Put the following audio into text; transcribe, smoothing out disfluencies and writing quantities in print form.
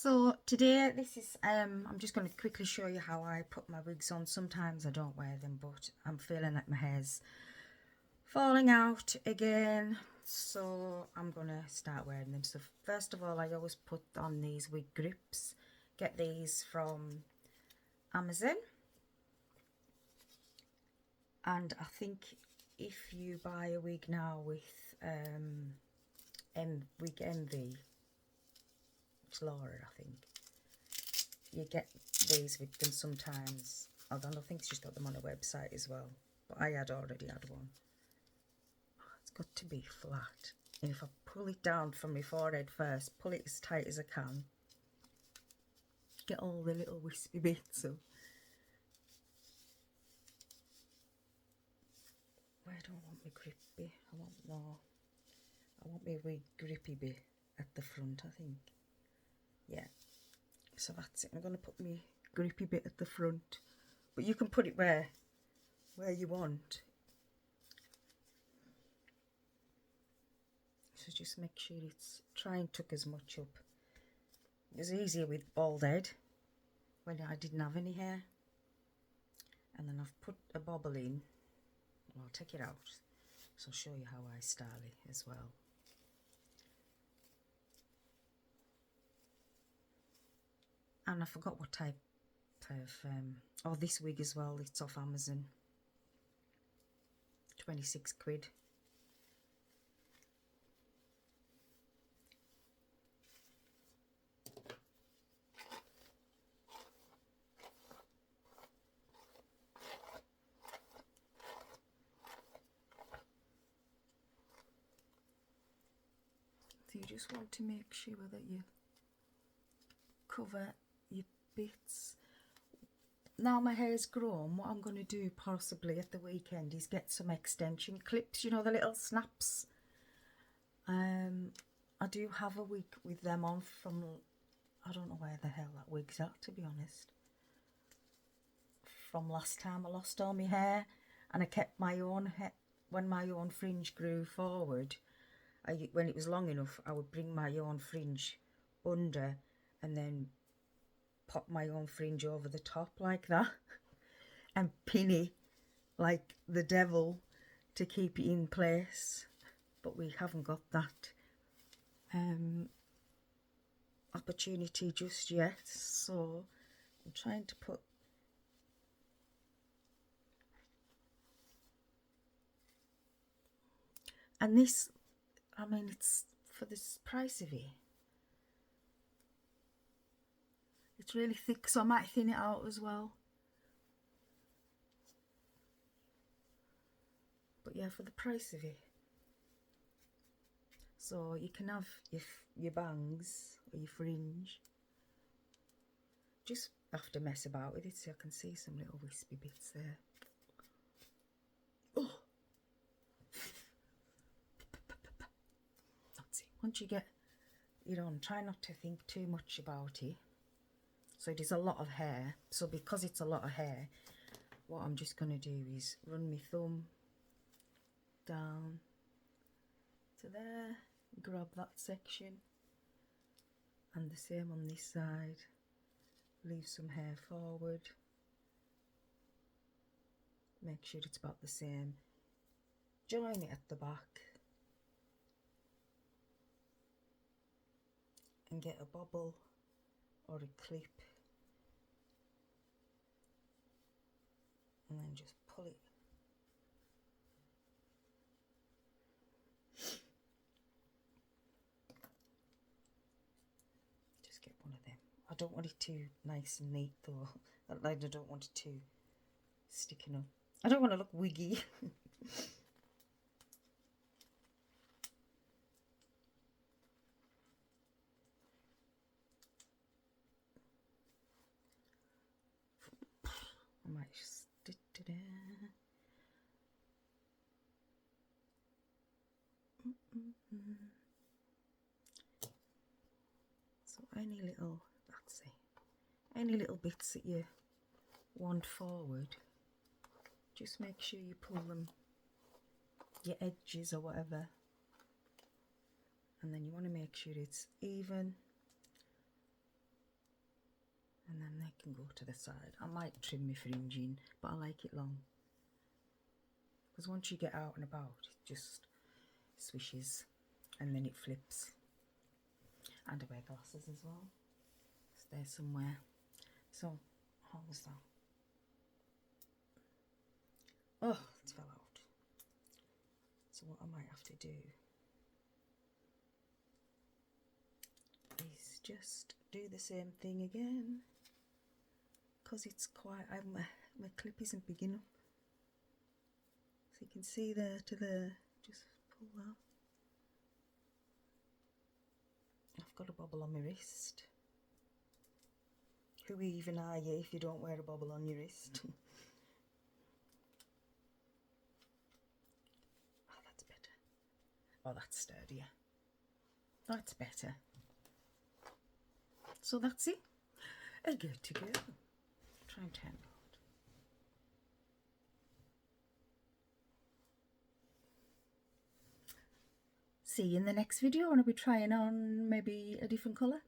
So today this is I'm just going to quickly show you how I put my wigs on. Sometimes I don't wear them, but I'm feeling like my hair's falling out again, so I'm gonna start wearing them. So first of all, I always put on these wig grips. Get these from Amazon, and I think if you buy a wig now with Wig Envy, it's Laura, I think, you get these with them sometimes. I don't think she's got them on a website as well, but I had already had one. It's got to be flat, and if I pull it down from my forehead first, pull it as tight as I can, get all the little wispy bits up. Where do I want my grippy? I want my wig grippy bit at the front, I think. Yeah, so that's it. I'm going to put my grippy bit at the front, but you can put it where you want. So just make sure it's, try and tuck as much up. It was easier with bald head when I didn't have any hair. And then I've put a bobble in. I'll take it out, so I'll show you how I style it as well. And I forgot what type of this wig as well. It's off Amazon, 26 quid. So you just want to make sure that you cover your bits. Now my hair's grown, what I'm going to do possibly at the weekend is get some extension clips, you know, the little snaps. I do have a wig with them on from, I don't know where the hell that wig's at, to be honest. From last time I lost all my hair, and I kept my own hair. When my own fringe grew forward, when it was long enough, I would bring my own fringe under and then pop my own fringe over the top like that and pin it like the devil to keep it in place. But we haven't got that opportunity just yet, so I'm trying to put and this, I mean, it's for this price of it, it's really thick, so I might thin it out as well. But yeah, for the price of it. So you can have your bangs or your fringe. Just have to mess about with it, so I can see some little wispy bits there. Oh. That's it. Once you get it on, try not to think too much about it. So it is a lot of hair. So because it's a lot of hair, what I'm just going to do is run my thumb down to there, grab that section, and the same on this side. Leave some hair forward. Make sure it's about the same. Join it at the back. And get a bobble or a clip. And then just pull it. Just get one of them. I don't want it too nice and neat though. I don't want it too sticking up. I don't want to look wiggy. I might stick to there. So any little, that's it. Any little bits that you want forward, just make sure you pull them, your edges or whatever, and then you want to make sure it's even and then they can go to the side. I might trim my fringe in, but I like it long, because once you get out and about, it just swishes and then it flips. And I wear glasses as well, so they're somewhere. So how was that? Oh, it fell out. So what I might have to do is just do the same thing again, because it's quite, my clip isn't big enough. So you can see there to there, just pull that. I've got a bobble on my wrist. Who even are you if you don't wear a bobble on your wrist? Oh, that's better. Oh, that's sturdier. That's better. So that's it. Good to go. Try and turn around. See you in the next video, and I'll be trying on maybe a different colour.